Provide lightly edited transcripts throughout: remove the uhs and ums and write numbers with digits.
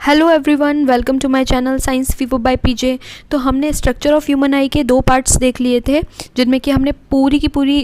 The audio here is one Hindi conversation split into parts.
Hello everyone, welcome to my channel science fever by PJ. तो हमने स्ट्रक्चर ऑफ ह्यूमन आई के 2 पार्ट्स देख लिए थे, जिनमें कि हमने पूरी की पूरी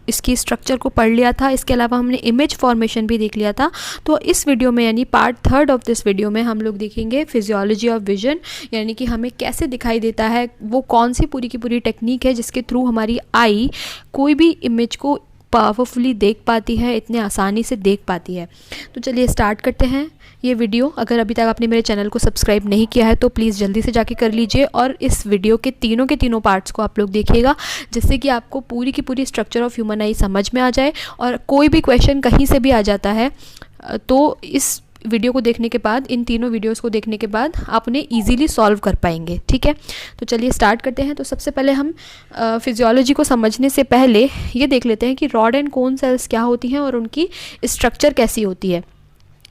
इसकी स्ट्रक्चर को पढ़ लिया था। इसके अलावा हमने इमेज फॉर्मेशन भी देख लिया था। तो इस वीडियो में यानी पार्ट 3 ऑफ दिस वीडियो में हम लोग देखेंगे फिजियोलॉजी ऑफ विजन, यानी कि हमें कैसे दिखाई देता है, वो कौन सी पूरी की पूरी टेक्निक है जिसके थ्रू हमारी आई कोई भी इमेज को पावरफुली देख पाती है, इतने आसानी से देख पाती है। तो चलिए स्टार्ट करते हैं ये वीडियो। अगर अभी तक आपने मेरे चैनल को सब्सक्राइब नहीं किया है तो प्लीज़ जल्दी से जाके कर लीजिए और इस वीडियो के तीनों पार्ट्स को आप लोग देखिएगा, जिससे कि आपको पूरी की पूरी स्ट्रक्चर ऑफ ह्यूमन आई समझ में आ जाए। और कोई भी क्वेश्चन कहीं से भी आ जाता है तो इस वीडियो को देखने के बाद, इन तीनों वीडियोस को देखने के बाद आप उन्हें इजीली सॉल्व कर पाएंगे। ठीक है, तो चलिए स्टार्ट करते हैं। तो सबसे पहले हम फिजियोलॉजी को समझने से पहले ये देख लेते हैं कि रॉड एंड कोन सेल्स क्या होती हैं और उनकी स्ट्रक्चर कैसी होती है।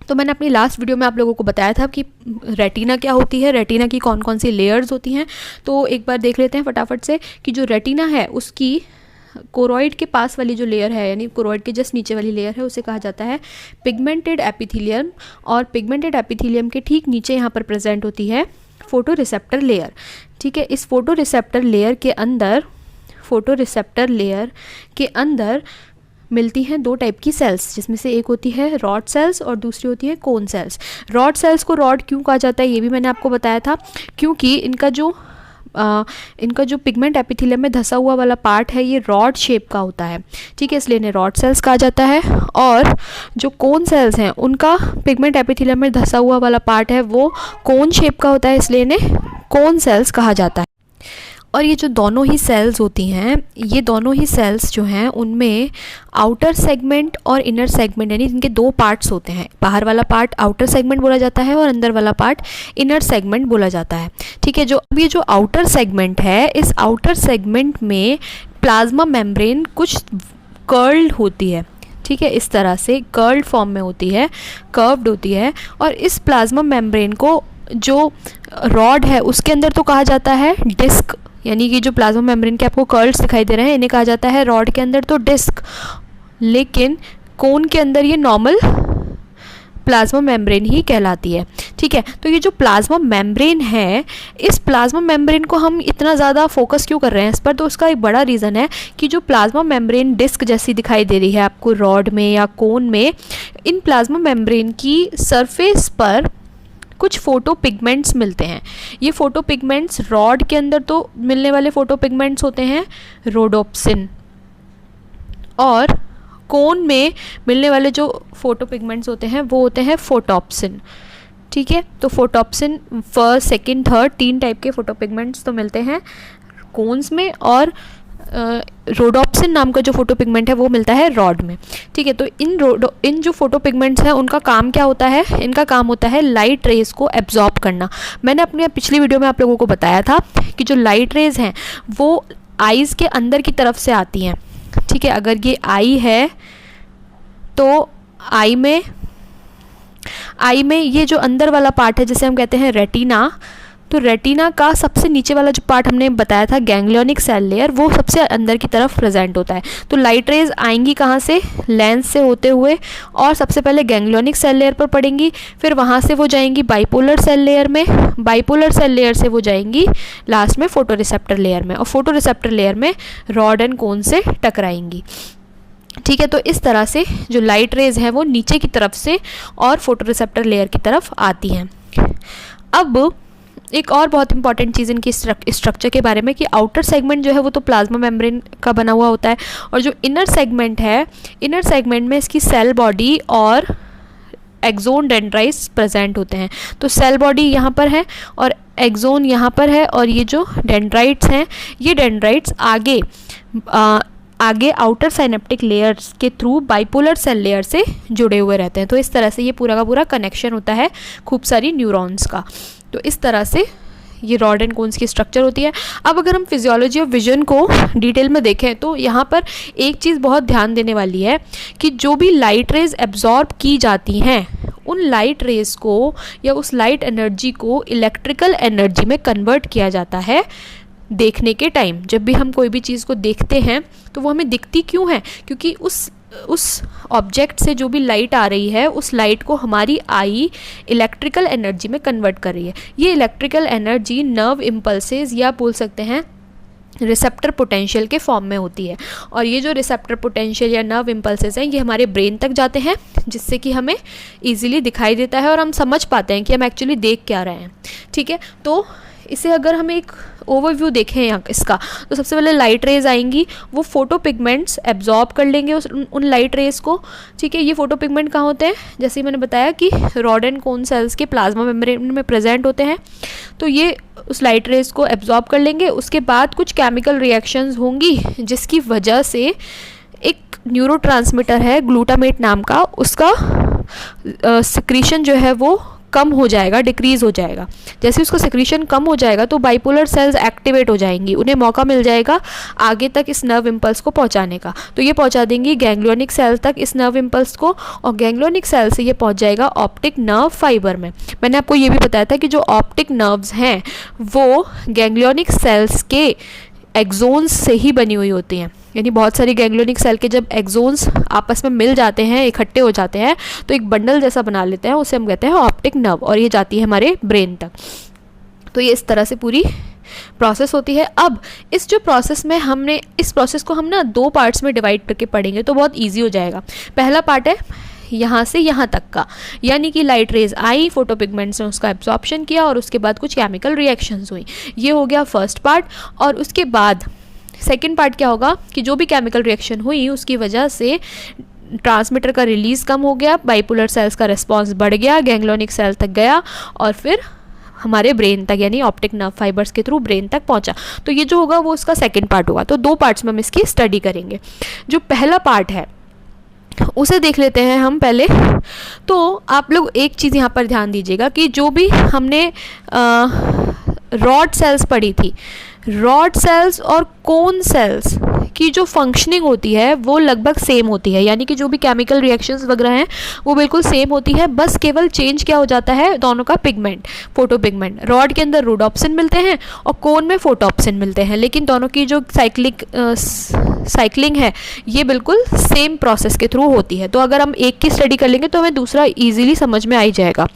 तो मैंने अपनी लास्ट वीडियो में आप लोगों को बताया था कि रेटिना क्या होती है, रेटिना की कौन कौन सी लेयर्स होती हैं। तो एक बार देख लेते हैं फटाफट से कि जो रेटिना है उसकी कोरॉइड के पास वाली जो लेयर है, यानी कोरॉइड के जस्ट नीचे वाली लेयर है, उसे कहा जाता है पिगमेंटेड एपिथेलियम। और पिगमेंटेड एपिथेलियम के ठीक नीचे यहाँ पर प्रेजेंट होती है फोटो रिसेप्टर लेयर। ठीक है, इस फोटो रिसेप्टर लेयर के अंदर मिलती हैं 2 टाइप की सेल्स, जिसमें से एक होती है रॉड सेल्स और दूसरी होती है कोन सेल्स। रॉड सेल्स को रॉड क्यों कहा जाता है ये भी मैंने आपको बताया था, क्योंकि इनका जो पिगमेंट एपिथेलियम में धंसा हुआ वाला पार्ट है ये रॉड शेप का होता है। ठीक है, इसलिए इन्हें रॉड सेल्स कहा जाता है। और जो कोन सेल्स हैं उनका पिगमेंट एपिथेलियम में धंसा हुआ वाला पार्ट है वो कोन शेप का होता है, इसलिए इन्हें कोन सेल्स कहा जाता है। और ये जो दोनों ही सेल्स होती हैं, ये दोनों ही सेल्स जो हैं उनमें आउटर सेगमेंट और इनर सेगमेंट, यानी इनके 2 पार्ट्स होते हैं। बाहर वाला पार्ट आउटर सेगमेंट बोला जाता है और अंदर वाला पार्ट इनर सेगमेंट बोला जाता है। ठीक है, ये जो आउटर सेगमेंट है, इस आउटर सेगमेंट में प्लाज्मा मेम्ब्रेन कुछ कर्ल्ड होती है। ठीक है, इस तरह से कर्ल्ड फॉर्म में होती है, कर्व्ड होती है। और इस प्लाज्मा मेम्ब्रेन को जो रॉड है उसके अंदर तो कहा जाता है डिस्क, यानी कि जो प्लाज्मा मेम्ब्रेन के आपको कर्ल्स दिखाई दे रहे हैं इन्हें कहा जाता है रॉड के अंदर तो डिस्क, लेकिन कोन के अंदर ये नॉर्मल प्लाज्मा मेम्ब्रेन ही कहलाती है। ठीक है, तो ये जो प्लाज्मा मेम्ब्रेन है, इस प्लाज्मा मेम्ब्रेन को हम इतना ज़्यादा फोकस क्यों कर रहे हैं इस पर, तो उसका एक बड़ा रीज़न है कि जो प्लाज्मा मेम्ब्रेन डिस्क जैसी दिखाई दे रही है आपको रॉड में या कोन में, इन प्लाज्मा मेम्ब्रेन की सरफेस पर कुछ फोटो पिगमेंट्स मिलते हैं। ये फोटो पिगमेंट्स रॉड के अंदर तो मिलने वाले फोटो पिगमेंट्स होते हैं रोडोप्सिन, और कोन में मिलने वाले जो फोटो पिगमेंट्स होते हैं वो होते हैं फोटोप्सिन। ठीक है, तो फोटोप्सिन फर्स्ट, सेकंड, थर्ड 3 टाइप के फोटो पिगमेंट्स तो मिलते हैं कोन्स में, और रोडोप्सिन नाम का जो फोटो पिगमेंट है वो मिलता है रॉड में। ठीक है, तो इन जो फोटो पिगमेंट्स हैं उनका काम क्या होता है, इनका काम होता है लाइट रेज को एब्जॉर्ब करना। मैंने अपनी पिछली वीडियो में आप लोगों को बताया था कि जो लाइट रेज हैं वो आईज़ के अंदर की तरफ से आती हैं। ठीक है, अगर ये आई है तो आई में ये जो अंदर वाला पार्ट है जिसे हम कहते हैं रेटिना, तो रेटिना का सबसे नीचे वाला जो पार्ट हमने बताया था गैंग्लियोनिक सेल लेयर, वो सबसे अंदर की तरफ प्रेजेंट होता है। तो लाइट रेज आएंगी कहाँ से, लेंस से होते हुए, और सबसे पहले गैंग्लियोनिक सेल लेयर पर पड़ेंगी, फिर वहाँ से वो जाएंगी बाइपोलर सेल लेयर में, बाइपोलर सेल लेयर से वो जाएंगी लास्ट में फोटो रिसेप्टर लेयर में, और फोटो रिसेप्टर लेयर में रॉड एंड कोन से टकराएंगी। ठीक है, तो इस तरह से जो लाइट रेज हैं वो नीचे की तरफ से और फोटो रिसेप्टर लेयर की तरफ आती हैं। अब एक और बहुत इंपॉर्टेंट चीज़ इनकी स्ट्रक्चर के बारे में कि आउटर सेगमेंट जो है वो तो प्लाज्मा मेम्ब्रेन का बना हुआ होता है, और जो इनर सेगमेंट है, इनर सेगमेंट में इसकी सेल बॉडी और एक्सोन डेंड्राइट्स प्रेजेंट होते हैं। तो सेल बॉडी यहाँ पर है और एक्सोन यहाँ पर है, और ये जो डेंड्राइट्स हैं ये डेंड्राइट्स आगे आउटर साइनेप्टिक लेयर्स के थ्रू बाइपोलर सेल लेयर से जुड़े हुए रहते हैं। तो इस तरह से ये पूरा का पूरा कनेक्शन होता है खूब सारी न्यूरॉन्स का। तो इस तरह से ये रॉड एंड कोन्स की स्ट्रक्चर होती है। अब अगर हम फिजियोलॉजी ऑफ विजन को डिटेल में देखें तो यहाँ पर एक चीज़ बहुत ध्यान देने वाली है कि जो भी लाइट रेज एब्जॉर्ब की जाती हैं उन लाइट रेज को या उस लाइट एनर्जी को इलेक्ट्रिकल एनर्जी में कन्वर्ट किया जाता है देखने के टाइम। जब भी हम कोई भी चीज़ को देखते हैं तो वो हमें दिखती क्यों है, क्योंकि उस उस ऑब्जेक्ट से जो भी लाइट आ रही है उस लाइट को हमारी आई इलेक्ट्रिकल एनर्जी में कन्वर्ट कर रही है। ये इलेक्ट्रिकल एनर्जी नर्व इम्पल्सेस या बोल सकते हैं रिसेप्टर पोटेंशियल के फॉर्म में होती है। और ये जो रिसेप्टर पोटेंशियल या नर्व इम्पल्सेस हैं ये हमारे ब्रेन तक जाते हैं, जिससे कि हमें ईजिली दिखाई देता है और हम समझ पाते हैं कि हम एक्चुअली देख क्या रहे हैं। ठीक है, तो इसे अगर हम एक ओवरव्यू देखें यहाँ इसका, तो सबसे पहले लाइट रेज आएंगी, वो फोटो पिगमेंट्स एब्जॉर्ब कर लेंगे उन लाइट रेज को। ठीक है, ये फोटो पिगमेंट कहाँ होते हैं, जैसे ही मैंने बताया कि रॉड एंड कोन सेल्स के प्लाज्मा मेम्ब्रेन में प्रेजेंट होते हैं। तो ये उस लाइट रेज को एब्जॉर्ब कर लेंगे। उसके बाद कुछ केमिकल रिएक्शंस होंगी जिसकी वजह से एक न्यूरोट्रांसमीटर है ग्लूटामेट नाम का, उसका सिक्रीशन जो है वो कम हो जाएगा, डिक्रीज़ हो जाएगा। जैसे उसका सिक्रीशन कम हो जाएगा तो बाइपोलर सेल्स एक्टिवेट हो जाएंगी, उन्हें मौका मिल जाएगा आगे तक इस नर्व इम्पल्स को पहुंचाने का। तो ये पहुंचा देंगी गैंग्लियोनिक सेल तक इस नर्व इम्पल्स को, और गैंग्लियोनिक सेल से ये पहुंच जाएगा ऑप्टिक नर्व फाइबर में। मैंने आपको ये भी बताया था कि जो ऑप्टिक नर्व्स हैं वो गैंग्लियोनिक सेल्स के एक्सोन्स से ही बनी हुई होती हैं। यानी बहुत सारी गैंग्लियोनिक सेल के जब एक्सोन्स आपस में मिल जाते हैं, इकट्ठे हो जाते हैं, तो एक बंडल जैसा बना लेते हैं, उसे हम कहते हैं ऑप्टिक नर्व, और ये जाती है हमारे ब्रेन तक। तो ये इस तरह से पूरी प्रोसेस होती है। अब इस जो प्रोसेस में इस प्रोसेस को हम ना 2 पार्ट्स में डिवाइड करके पढ़ेंगे तो बहुत ईजी हो जाएगा। पहला पार्ट है यहाँ से यहाँ तक का, यानी कि लाइट रेज आई, फोटो पिगमेंट्स ने उसका एब्जॉर्प्शन किया और उसके बाद कुछ केमिकल रिएक्शंस हुई। ये हो गया फर्स्ट पार्ट। और उसके बाद सेकंड पार्ट क्या होगा कि जो भी केमिकल रिएक्शन हुई उसकी वजह से ट्रांसमीटर का रिलीज़ कम हो गया, बाइपोलर सेल्स का रिस्पॉन्स बढ़ गया, गैंग्लियोनिक सेल तक गया और फिर हमारे ब्रेन तक यानी ऑप्टिक नर्व फाइबर्स के थ्रू ब्रेन तक पहुंचा। तो ये जो होगा वो इसका सेकंड पार्ट होगा। तो 2 पार्ट्स में हम इसकी स्टडी करेंगे। जो पहला पार्ट है उसे देख लेते हैं हम पहले। तो आप लोग एक चीज़ यहाँ पर ध्यान दीजिएगा कि जो भी हमने रॉड सेल्स पढ़ी थी, रॉड सेल्स और कोन सेल्स की जो फंक्शनिंग होती है वो लगभग सेम होती है, यानी कि जो भी केमिकल रिएक्शंस वगैरह हैं वो बिल्कुल सेम होती है। बस केवल चेंज क्या हो जाता है, दोनों का पिगमेंट, फोटो पिगमेंट। रॉड के अंदर रोडोप्सिन मिलते हैं और कोन में फोटोप्सिन मिलते हैं, लेकिन दोनों की जो साइक्लिंग है ये बिल्कुल सेम प्रोसेस के थ्रू होती है। तो अगर हम एक की स्टडी कर लेंगे तो हमें दूसरा ईजिली समझ में आ ही जाएगा।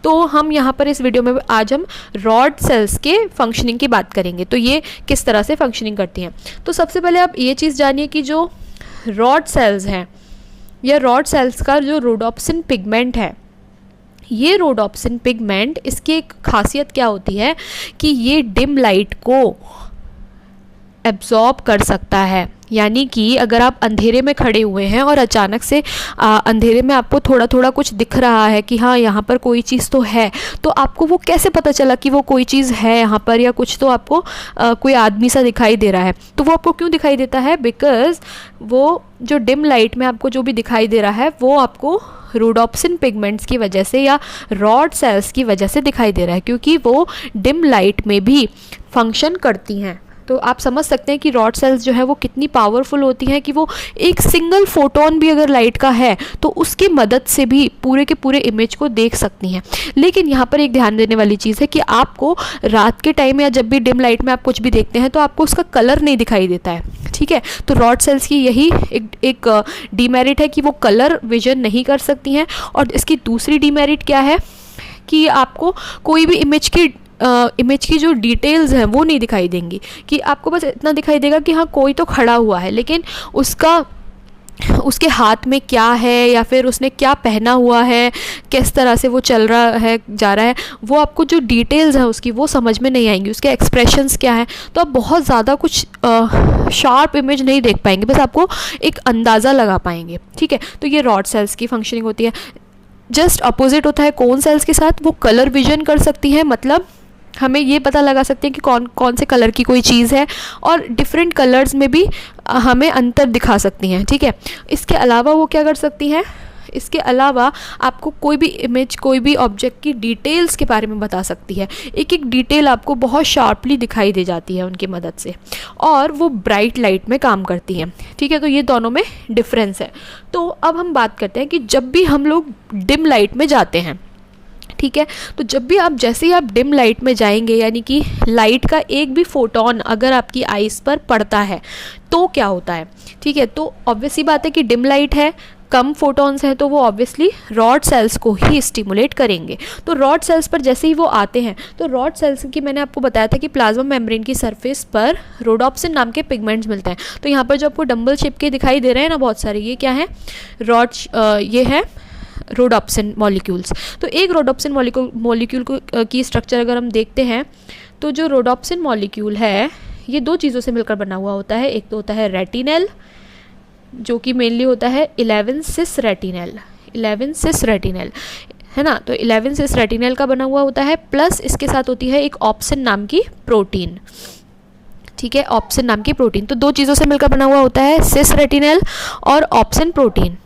तो हम यहाँ पर इस वीडियो में आज हम रॉड सेल्स के फंक्शनिंग की बात करेंगे, तो ये किस तरह से फंक्शनिंग करती हैं। तो सबसे पहले आप ये चीज़ जानिए कि जो रॉड सेल्स हैं या रॉड सेल्स का जो रोडोप्सिन पिगमेंट है, ये रोडोप्सिन पिगमेंट, इसकी एक खासियत क्या होती है कि ये डिम लाइट को एब्जॉर्ब कर सकता है। यानी कि अगर आप अंधेरे में खड़े हुए हैं और अचानक से अंधेरे में आपको थोड़ा थोड़ा कुछ दिख रहा है कि हाँ यहाँ पर कोई चीज़ तो है, तो आपको वो कैसे पता चला कि वो कोई चीज़ है यहाँ पर, या कुछ तो आपको कोई आदमी सा दिखाई दे रहा है। तो वो आपको क्यों दिखाई देता है, बिकॉज़ वो जो डिम लाइट में आपको जो भी दिखाई दे रहा है वो आपको रोडोप्सिन पिगमेंट्स की वजह से या रॉड सेल्स की वजह से दिखाई दे रहा है, क्योंकि वो डिम लाइट में भी फंक्शन करती हैं। तो आप समझ सकते हैं कि रॉड सेल्स जो है वो कितनी पावरफुल होती हैं कि वो एक सिंगल फोटोन भी अगर लाइट का है तो उसकी मदद से भी पूरे के पूरे इमेज को देख सकती हैं। लेकिन यहाँ पर एक ध्यान देने वाली चीज़ है कि आपको रात के टाइम या जब भी डिम लाइट में आप कुछ भी देखते हैं तो आपको उसका कलर नहीं दिखाई देता है। ठीक है, तो रॉड सेल्स की यही एक डीमेरिट है कि वो कलर विजन नहीं कर सकती हैं। और इसकी दूसरी डीमेरिट क्या है कि आपको कोई भी इमेज की जो डिटेल्स हैं वो नहीं दिखाई देंगी, कि आपको बस इतना दिखाई देगा कि हाँ कोई तो खड़ा हुआ है, लेकिन उसके हाथ में क्या है या फिर उसने क्या पहना हुआ है, किस तरह से वो चल रहा है, जा रहा है, वो आपको जो डिटेल्स हैं उसकी वो समझ में नहीं आएंगी, उसके एक्सप्रेशंस क्या है। तो आप बहुत ज़्यादा कुछ शार्प इमेज नहीं देख पाएंगे, बस आपको एक अंदाज़ा लगा पाएंगे। ठीक है, तो ये रॉड सेल्स की फंक्शनिंग होती है। जस्ट अपोजिट होता है कोन सेल्स के साथ, वो कलर विजन कर सकती है, मतलब हमें ये पता लगा सकते हैं कि कौन कौन से कलर की कोई चीज़ है, और डिफरेंट कलर्स में भी हमें अंतर दिखा सकती हैं। ठीक है, इसके अलावा वो क्या कर सकती हैं, इसके अलावा आपको कोई भी इमेज, कोई भी ऑब्जेक्ट की डिटेल्स के बारे में बता सकती है। एक एक डिटेल आपको बहुत शार्पली दिखाई दे जाती है उनकी मदद से, और वो ब्राइट लाइट में काम करती हैं। ठीक है, तो ये दोनों में डिफरेंस है। तो अब हम बात करते हैं कि जब भी हम लोग डिम लाइट में जाते हैं, ठीक है, तो जैसे ही आप डिम लाइट में जाएंगे, यानी कि लाइट का एक भी फोटोन अगर आपकी आइज़ पर पड़ता है तो क्या होता है। ठीक है। तो ऑब्वियसली बात है कि डिम लाइट है, कम फोटॉन्स हैं, तो वो ऑब्वियसली रॉड सेल्स को ही स्टिमुलेट करेंगे। तो रॉड सेल्स पर जैसे ही वो आते हैं, तो रॉड सेल्स की मैंने आपको बताया था कि प्लाज्मा मेम्ब्रेन की सरफेस पर रोडोप्सिन नाम के पिगमेंट्स मिलते हैं। तो यहाँ पर जो आपको डंबल शेप के दिखाई दे रहे हैं ना बहुत सारे, ये क्या है, ये है रोडोप्सिन मॉलिक्यूल्स। तो एक रोडोप्सिन मॉलिक्यूल की स्ट्रक्चर अगर हम देखते हैं, तो जो रोडोप्सिन मॉलिक्यूल है ये दो चीज़ों से मिलकर बना हुआ होता है। एक तो होता है रेटिनल, जो कि मेनली होता है 11 सिस रेटिनल, है ना। तो 11 सिस रेटिनल का बना हुआ होता है, प्लस इसके साथ होती है एक ऑप्सिन नाम की प्रोटीन। ठीक है, ऑप्सिन नाम की प्रोटीन। तो दो चीज़ों से मिलकर बना हुआ होता है, सिस रेटिनल और ऑप्सिन प्रोटीन।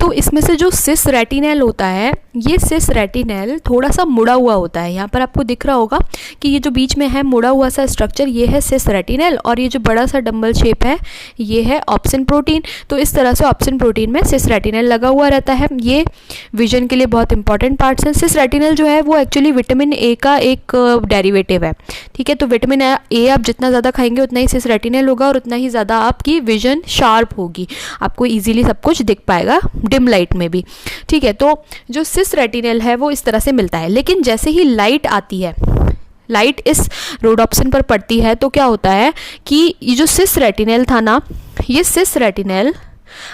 तो इसमें से जो सिस रेटिनल होता है, ये सिस रेटिनल थोड़ा सा मुड़ा हुआ होता है। यहाँ पर आपको दिख रहा होगा कि ये जो बीच में है मुड़ा हुआ सा स्ट्रक्चर, ये है सिस रेटिनल, और ये जो बड़ा सा डंबल शेप है ये है ऑप्सिन प्रोटीन। तो इस तरह से ऑप्सिन प्रोटीन में सिस रेटिनल लगा हुआ रहता है। ये विजन के लिए बहुत इंपॉर्टेंट पार्ट्स हैं। सिस रेटिनल जो है वो एक्चुअली विटामिन ए का एक डेरिवेटिव है। ठीक है, तो विटामिन ए आप जितना ज़्यादा खाएंगे उतना ही सिस रेटिनल होगा और उतना ही ज़्यादा आपकी विजन शार्प होगी, आपको ईजिली सब कुछ दिख पाएगा डिम लाइट में भी। ठीक है, तो जो सिस रेटिनल है वो इस तरह से मिलता है। लेकिन जैसे ही लाइट आती है, लाइट इस रोडोप्सिन पर पड़ती है, तो क्या होता है कि ये जो सिस रेटिनल था ना, ये सिस रेटिनल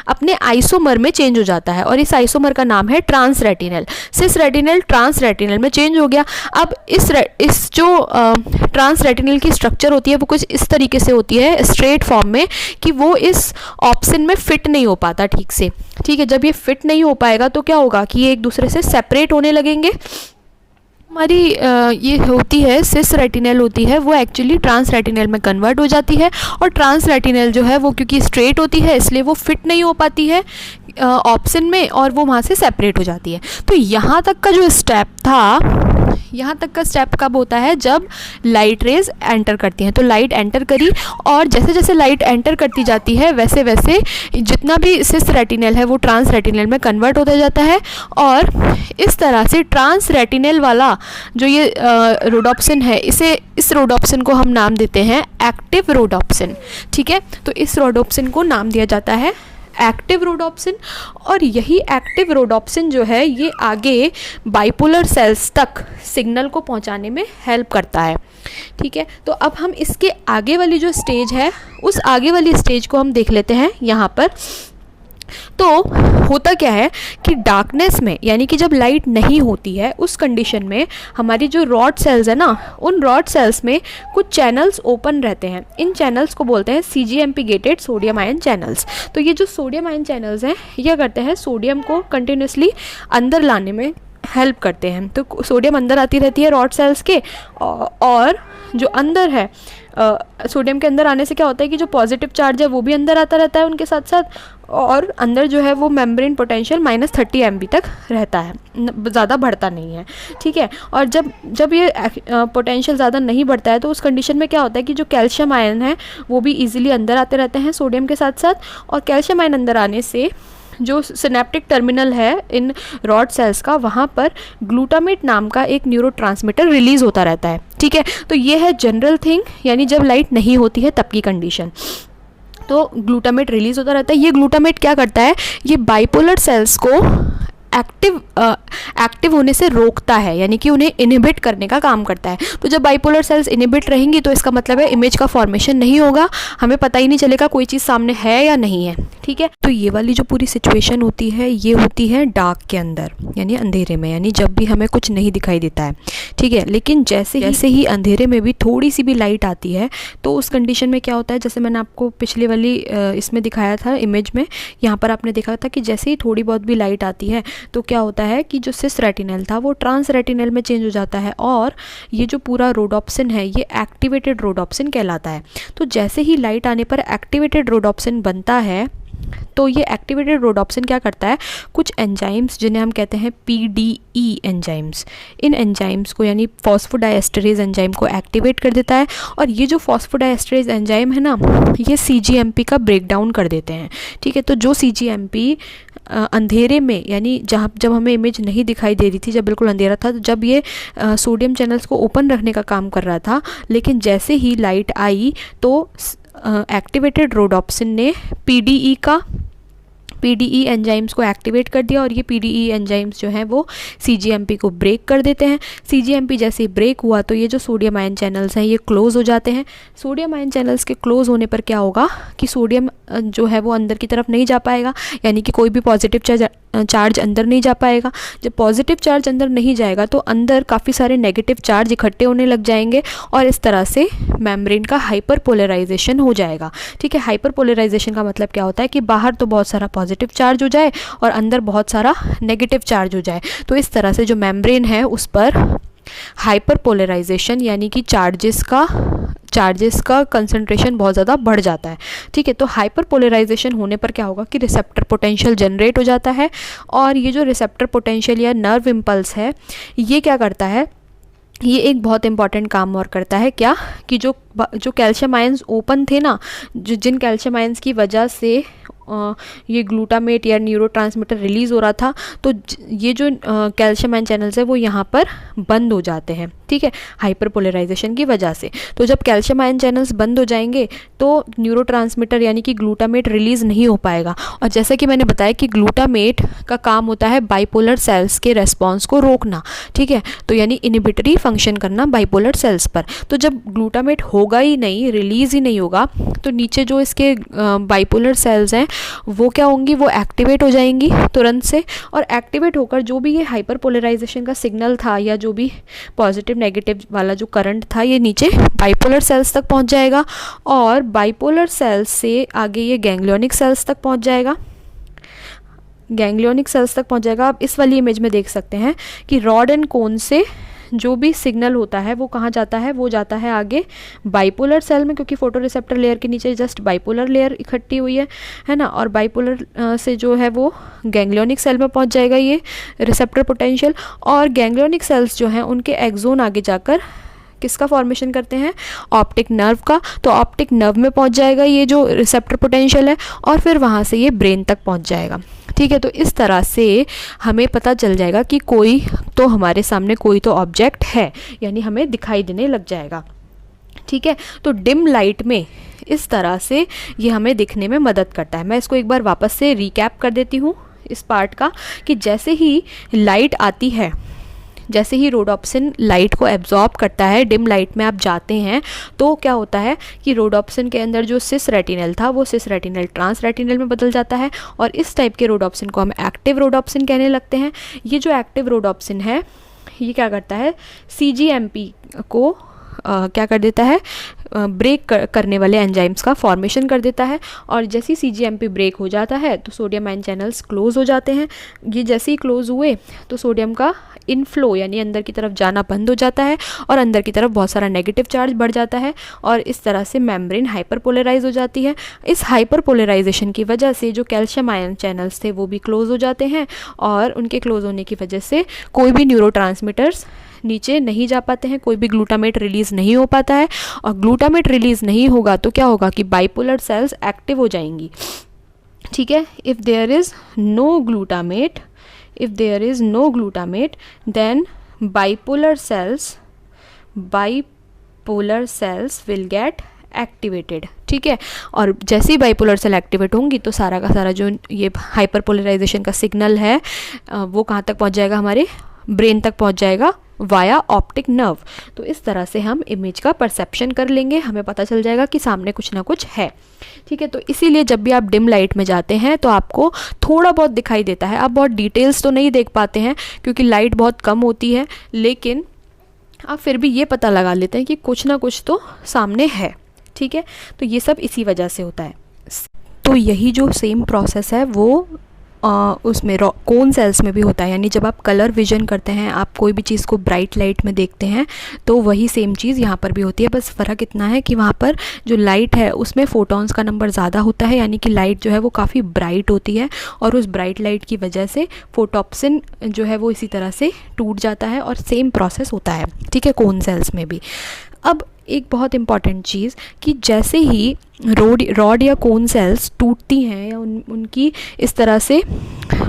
अपने आइसोमर में चेंज हो जाता है, और इस आइसोमर का नाम है ट्रांस रेटिनल। सिस रेटिनल ट्रांस रेटिनल में चेंज हो गया। अब इस जो ट्रांस रेटिनल की स्ट्रक्चर होती है वो कुछ इस तरीके से होती है, स्ट्रेट फॉर्म में, कि वो इस ऑप्सिन में फिट नहीं हो पाता ठीक से। ठीक है, जब ये फिट नहीं हो पाएगा तो क्या होगा कि ये एक दूसरे से सेपरेट होने लगेंगे। हमारी ये होती है सिस रेटिनल होती है, वो एक्चुअली ट्रांस रेटिनल में कन्वर्ट हो जाती है, और ट्रांस रेटिनल जो है वो क्योंकि स्ट्रेट होती है इसलिए वो फिट नहीं हो पाती है ऑप्सिन में, और वो वहाँ से सेपरेट हो जाती है। तो यहाँ तक का जो स्टेप था, यहाँ तक का स्टेप कब होता है, जब लाइट रेज एंटर करती हैं। तो लाइट एंटर करी, और जैसे जैसे लाइट एंटर करती जाती है वैसे वैसे जितना भी सिस रेटिनल है वो ट्रांस रेटिनल में कन्वर्ट होता जाता है, और इस तरह से ट्रांस रेटिनल वाला जो ये रोडोप्सिन है, इस रोडोप्सिन को हम नाम देते हैं एक्टिव रोडोप्सिन। ठीक है, तो इस रोडोप्सिन को नाम दिया जाता है एक्टिव रोडोप्सिन, और यही एक्टिव रोडोप्सिन जो है ये आगे बाइपोलर सेल्स तक सिग्नल को पहुंचाने में हेल्प करता है। ठीक है, तो अब हम इसके आगे वाली जो स्टेज है, उस आगे वाली स्टेज को हम देख लेते हैं यहाँ पर। तो होता क्या है कि डार्कनेस में, यानी कि जब लाइट नहीं होती है उस कंडीशन में, हमारी जो रॉड सेल्स है ना, उन रॉड सेल्स में कुछ चैनल्स ओपन रहते हैं। इन चैनल्स को बोलते हैं CGMP gated sodium ion channels. तो ये जो सोडियम आयन चैनल्स हैं ये करते हैं सोडियम को कंटिन्यूसली अंदर लाने में हेल्प करते हैं। तो सोडियम अंदर आती रहती है रॉड सेल्स के, और जो अंदर है सोडियम के अंदर आने से क्या होता है कि जो पॉजिटिव चार्ज है वो भी अंदर आता रहता है उनके साथ साथ, और अंदर जो है वो मेम्ब्रेन पोटेंशियल -30 MB तक रहता है, ज़्यादा बढ़ता नहीं है। ठीक है, और जब ये पोटेंशियल ज़्यादा नहीं बढ़ता है तो उस कंडीशन में क्या होता है कि जो कैल्शियम आयन है वो भी ईजिली अंदर आते रहते हैं सोडियम के साथ साथ, और कैल्शियम आयन अंदर आने से जो सिनेप्टिक टर्मिनल है इन रॉड सेल्स का, वहाँ पर ग्लूटामेट नाम का एक न्यूरोट्रांसमीटर रिलीज होता रहता है। ठीक है, तो ये है जनरल थिंग, यानी जब लाइट नहीं होती है तब की कंडीशन। तो ग्लूटामेट रिलीज होता रहता है। ये ग्लूटामेट क्या करता है, ये बाइपोलर सेल्स को एक्टिव होने से रोकता है, यानी कि उन्हें इनहिबिट करने का काम करता है। तो जब बाइपोलर सेल्स इनहिबिट रहेंगी तो इसका मतलब है इमेज का फॉर्मेशन नहीं होगा, हमें पता ही नहीं चलेगा कोई चीज़ सामने है या नहीं है। ठीक है, तो ये वाली जो पूरी सिचुएशन होती है ये होती है डार्क के अंदर, यानी अंधेरे में, यानी जब भी हमें कुछ नहीं दिखाई देता है। ठीक है, लेकिन जैसे ही अंधेरे में भी थोड़ी सी भी लाइट आती है तो उस कंडीशन में क्या होता है, जैसे मैंने आपको पिछले वाली इसमें दिखाया था इमेज में, यहाँ पर आपने देखा था कि जैसे ही थोड़ी बहुत भी लाइट आती है तो क्या होता है कि जो सिस रेटिनल था वो ट्रांस रेटिनल में चेंज हो जाता है, और ये जो पूरा रोडोप्सिन है ये एक्टिवेटेड रोडोप्सिन कहलाता है। तो जैसे ही लाइट आने पर एक्टिवेटेड रोडोप्सिन बनता है, तो ये एक्टिवेटेड रोडोप्सिन क्या करता है, कुछ एंजाइम्स जिन्हें हम कहते हैं PDE एंजाइम्स, इन एंजाइम्स को यानी फॉस्फोडाइएस्टरेज एंजाइम को एक्टिवेट कर देता है, और ये जो फॉस्फोडाइएस्टरेज एंजाइम है ना, ये CGMP का ब्रेक डाउन कर देते हैं। ठीक है, तो जो CGMP अंधेरे में, यानी जब हमें इमेज नहीं दिखाई दे रही थी, जब बिल्कुल अंधेरा था, तो जब ये सोडियम चैनल्स को ओपन रखने का काम कर रहा था, लेकिन जैसे ही लाइट आई तो एक्टिवेटेड रोडोप्सिन ने पीडीई एंजाइम्स को एक्टिवेट कर दिया और ये पीडीई एंजाइम्स जो हैं वो सीजीएमपी को ब्रेक कर देते हैं। सीजीएमपी जैसे ही ब्रेक हुआ तो ये जो सोडियम आयन चैनल्स हैं ये क्लोज हो जाते हैं। सोडियम आयन चैनल्स के क्लोज होने पर क्या होगा कि सोडियम जो है वो अंदर की तरफ नहीं जा पाएगा, यानी कि कोई भी पॉजिटिव चार्ज अंदर नहीं जा पाएगा। जब पॉजिटिव चार्ज अंदर नहीं जाएगा तो अंदर काफ़ी सारे नेगेटिव चार्ज इकट्ठे होने लग जाएंगे और इस तरह से मेम्ब्रेन का हाइपरपोलराइजेशन हो जाएगा। ठीक है, हाइपरपोलराइजेशन का मतलब क्या होता है कि बाहर तो बहुत सारा पॉजिटिव चार्ज हो जाए और अंदर बहुत सारा नेगेटिव चार्ज हो जाए। तो इस तरह से जो मेम्ब्रेन है उस पर हाइपरपोलराइजेशन यानी कि चार्जेस का कंसंट्रेशन बहुत ज़्यादा बढ़ जाता है। ठीक है, तो हाइपरपोलराइजेशन होने पर क्या होगा कि रिसेप्टर पोटेंशियल जनरेट हो जाता है और ये जो रिसेप्टर पोटेंशियल या नर्व इम्पल्स है ये क्या करता है, ये एक बहुत इंपॉर्टेंट काम और करता है क्या कि जो कैल्शियम आयंस ओपन थे ना, जिन कैल्शियम आयंस की वजह से ये ग्लूटामेट या न्यूरोट्रांसमीटर रिलीज़ हो रहा था, तो ये जो कैल्शियम आयन चैनल्स है वो यहाँ पर बंद हो जाते हैं। ठीक है, हाइपरपोलराइजेशन की वजह से। तो जब कैल्शियम आयन चैनल्स बंद हो जाएंगे तो न्यूरोट्रांसमीटर यानी कि ग्लूटामेट रिलीज़ नहीं हो पाएगा। और जैसा कि मैंने बताया कि ग्लूटामेट का काम होता है बाइपोलर सेल्स के रेस्पॉन्स को रोकना। ठीक है, तो यानी इनहिबिटरी फंक्शन करना बाइपोलर सेल्स पर। तो जब ग्लूटामेट होगा ही नहीं, रिलीज़ ही नहीं होगा, तो नीचे जो इसके बाइपोलर सेल्स हैं वो क्या होंगी, वो एक्टिवेट हो जाएंगी तुरंत से। और एक्टिवेट होकर जो भी ये हाइपरपोलराइजेशन का सिग्नल था या जो भी पॉजिटिव नेगेटिव वाला जो करंट था ये नीचे बाइपोलर सेल्स तक पहुंच जाएगा और बाइपोलर सेल्स से आगे ये गैंग्लियोनिक सेल्स तक पहुंच जाएगा। गैंग्लियोनिक सेल्स तक पहुंच जाएगा। आप इस वाली इमेज में देख सकते हैं कि रॉड एंड कोन से जो भी सिग्नल होता है वो कहाँ जाता है, वो जाता है आगे बाइपोलर सेल में, क्योंकि फोटोरिसेप्टर लेयर के नीचे जस्ट बाइपोलर लेयर इकट्ठी हुई है ना। और बाइपोलर से जो है वो गैंग्लियोनिक सेल में पहुंच जाएगा ये रिसेप्टर पोटेंशियल। और गैंग्लियोनिक सेल्स जो हैं उनके एक्सोन आगे जाकर किसका फॉर्मेशन करते हैं, ऑप्टिक नर्व का। तो ऑप्टिक नर्व में पहुंच जाएगा ये जो रिसेप्टर पोटेंशियल है और फिर वहाँ से ये ब्रेन तक पहुंच जाएगा। ठीक है, तो इस तरह से हमें पता चल जाएगा कि कोई तो हमारे सामने कोई तो ऑब्जेक्ट है, यानी हमें दिखाई देने लग जाएगा। ठीक है, तो डिम लाइट में इस तरह से ये हमें दिखने में मदद करता है। मैं इसको एक बार वापस से रिकैप कर देती हूँ इस पार्ट का कि जैसे ही लाइट आती है, जैसे ही रोडोप्सिन लाइट को एब्जॉर्ब करता है, डिम लाइट में आप जाते हैं तो क्या होता है कि रोडोप्सिन के अंदर जो सिस रेटिनल था वो सिस रेटिनल ट्रांस रेटिनल में बदल जाता है और इस टाइप के रोडोप्सिन को हम एक्टिव रोडोप्सिन कहने लगते हैं। ये जो एक्टिव रोडोप्सिन है ये क्या करता है, सीजीएमपी को क्या कर देता है, ब्रेक करने वाले एंजाइम्स का फॉर्मेशन कर देता है। और जैसे ही सीजीएमपी ब्रेक हो जाता है तो सोडियम आयन चैनल्स क्लोज हो जाते हैं। ये जैसे ही क्लोज हुए तो सोडियम का इनफ्लो यानी अंदर की तरफ जाना बंद हो जाता है और अंदर की तरफ बहुत सारा नेगेटिव चार्ज बढ़ जाता है और इस तरह से मेम्ब्रेन हाइपरपोलराइज हो जाती है। इस हाइपरपोलराइजेशन की वजह से जो कैल्शियम आयन चैनल्स थे वो भी क्लोज हो जाते हैं और उनके क्लोज होने की वजह से कोई भी न्यूरोट्रांसमीटर्स नीचे नहीं जा पाते हैं, कोई भी ग्लूटामेट रिलीज़ नहीं हो पाता है। और ग्लूटामेट रिलीज़ नहीं होगा तो क्या होगा कि बाइपोलर सेल्स एक्टिव हो जाएंगी। ठीक है, if there is no glutamate then bipolar cells will get activated। ठीक है, और जैसे ही बाइपोलर सेल एक्टिवेट होंगी तो सारा का सारा जो ये हाइपरपोलराइजेशन का सिग्नल है वो कहाँ तक पहुँच जाएगा, हमारे ब्रेन तक पहुँच जाएगा वाया ऑप्टिक नर्व। तो इस तरह से हम इमेज का परसेप्शन कर लेंगे, हमें पता चल जाएगा कि सामने कुछ ना कुछ है। ठीक है, तो इसीलिए जब भी आप डिम लाइट में जाते हैं तो आपको थोड़ा बहुत दिखाई देता है। आप बहुत डिटेल्स तो नहीं देख पाते हैं क्योंकि लाइट बहुत कम होती है, लेकिन आप फिर भी ये पता लगा लेते हैं कि कुछ ना कुछ तो सामने है। ठीक है, तो ये सब इसी वजह से होता है। तो यही जो सेम प्रोसेस है वो उसमें कोन सेल्स में भी होता है। यानी जब आप कलर विजन करते हैं, आप कोई भी चीज़ को ब्राइट लाइट में देखते हैं तो वही सेम चीज़ यहाँ पर भी होती है। बस फ़र्क इतना है कि वहाँ पर जो लाइट है उसमें फोटॉन्स का नंबर ज़्यादा होता है, यानी कि लाइट जो है वो काफ़ी ब्राइट होती है और उस ब्राइट लाइट की वजह से फोटोप्सिन जो है वो इसी तरह से टूट जाता है और सेम प्रोसेस होता है। ठीक है, कोन सेल्स में भी। अब एक बहुत इम्पॉर्टेंट चीज़ कि जैसे ही रॉड या कोन सेल्स टूटती हैं या उनकी इस तरह से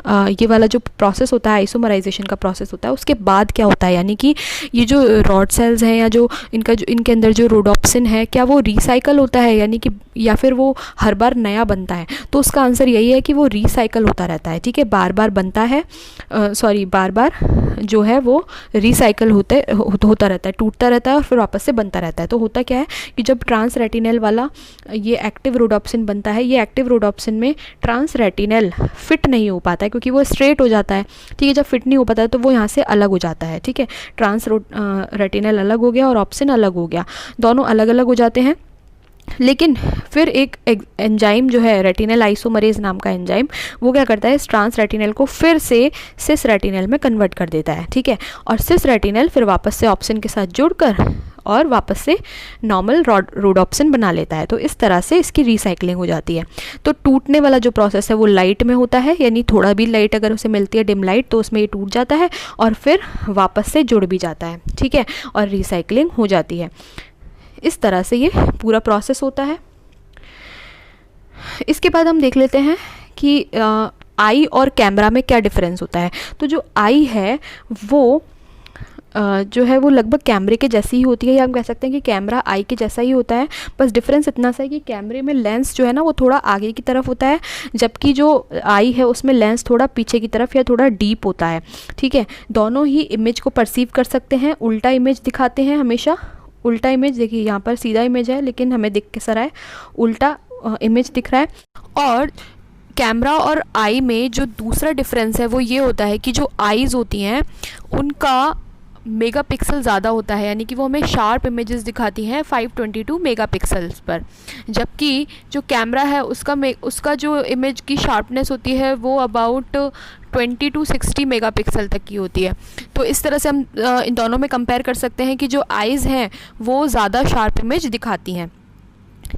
ये वाला जो प्रोसेस होता है, आइसोमराइजेशन का प्रोसेस होता है, उसके बाद क्या होता है, यानी कि ये जो रॉड सेल्स हैं या जो इनके अंदर जो रोडोप्सिन है, क्या वो रिसाइकल होता है, यानी कि या फिर वो हर बार नया बनता है? तो उसका आंसर यही है कि वो रिसाइकल होता रहता है। ठीक है, बार बार बनता है, बार बार जो है वो रिसाइकल होता रहता है, टूटता रहता है और फिर वापस से बनता रहता है। तो होता क्या है कि जब ट्रांस रेटिनल वाला ये एक्टिव रोडोप्सिन बनता है, ये एक्टिव रोडोप्सिन में ट्रांस रेटिनल फिट नहीं हो पाता है क्योंकि वो स्ट्रेट हो जाता है। ठीक है, जब फिट नहीं हो पाता है तो वो यहाँ से अलग हो जाता है। ठीक है, ट्रांस रेटिनल अलग हो गया और ऑप्सिन अलग हो गया, दोनों अलग अलग हो जाते हैं। लेकिन फिर एक एंजाइम जो है रेटिनल आइसोमरेज नाम का एंजाइम, वो क्या करता है, इस ट्रांस रेटिनल को फिर से सिस रेटिनल में कन्वर्ट कर देता है। ठीक है, और सिस रेटिनल फिर वापस से ऑप्सिन के साथ जुड़कर और वापस से नॉर्मल रोडोप्सिन बना लेता है। तो इस तरह से इसकी रिसाइकलिंग हो जाती है। तो टूटने वाला जो प्रोसेस है वो लाइट में होता है, यानी थोड़ा भी लाइट अगर उसे मिलती है, डिम लाइट, तो उसमें ये टूट जाता है और फिर वापस से जुड़ भी जाता है। ठीक है, और रिसाइकलिंग हो जाती है। इस तरह से ये पूरा प्रोसेस होता है। इसके बाद हम देख लेते हैं कि आई और कैमरा में क्या डिफरेंस होता है। तो जो आई है वो जो है वो लगभग कैमरे के जैसी ही होती है, या हम कह सकते हैं कि कैमरा आई के जैसा ही होता है। बस डिफरेंस इतना सा है कि कैमरे में लेंस जो है ना वो थोड़ा आगे की तरफ होता है, जबकि जो आई है उसमें लेंस थोड़ा पीछे की तरफ या थोड़ा डीप होता है। ठीक है, दोनों ही इमेज को परसीव कर सकते हैं, उल्टा इमेज दिखाते हैं हमेशा। उल्टा इमेज देखिए, यहाँ पर सीधा इमेज है लेकिन हमें दिख कैसा रहा है, उल्टा इमेज दिख रहा है। और कैमरा और आई में जो दूसरा डिफरेंस है वो ये होता है कि जो आईज़ होती हैं उनका मेगापिक्सल ज़्यादा होता है, यानी कि वो हमें शार्प इमेजेस दिखाती हैं 522 मेगापिक्सल्स पर, जबकि जो कैमरा है उसका जो इमेज की शार्पनेस होती है वो अबाउट 20 to 60 मेगापिक्सल तक की होती है। तो इस तरह से हम इन दोनों में कंपेयर कर सकते हैं कि जो आइज़ हैं वो ज़्यादा शार्प इमेज दिखाती हैं।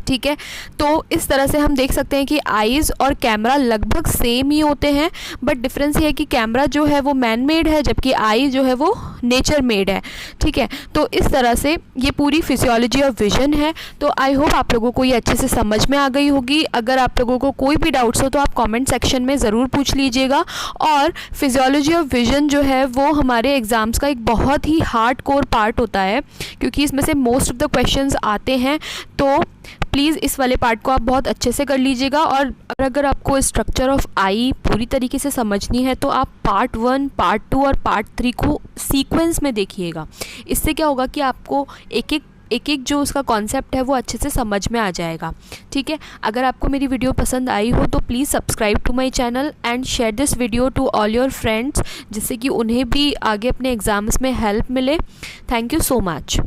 ठीक है, तो इस तरह से हम देख सकते हैं कि आईज़ और कैमरा लगभग सेम ही होते हैं, बट डिफरेंस ये है कि कैमरा जो है वो मैन मेड है जबकि आई जो है वो नेचर मेड है। ठीक है, तो इस तरह से ये पूरी फिजियोलॉजी ऑफ विजन है। तो आई होप आप लोगों को ये अच्छे से समझ में आ गई होगी। अगर आप लोगों को कोई भी डाउट्स हो तो आप कमेंट सेक्शन में ज़रूर पूछ लीजिएगा। और फिजियोलॉजी ऑफ विजन जो है वो हमारे एग्ज़ाम्स का एक बहुत ही हार्ड कोर पार्ट होता है, क्योंकि इसमें से मोस्ट ऑफ द क्वेश्चंस आते हैं। तो प्लीज़ इस वाले पार्ट को आप बहुत अच्छे से कर लीजिएगा। और अगर आपको स्ट्रक्चर ऑफ आई पूरी तरीके से समझनी है तो आप पार्ट 1, पार्ट 2 और पार्ट 3 को सीक्वेंस में देखिएगा। इससे क्या होगा कि आपको एक एक जो उसका कॉन्सेप्ट है वो अच्छे से समझ में आ जाएगा। ठीक है, अगर आपको मेरी वीडियो पसंद आई हो तो please subscribe to my channel and share this video to all your friends, जिससे कि उन्हें भी आगे अपने एग्ज़ाम्स में हेल्प मिले। Thank you so much.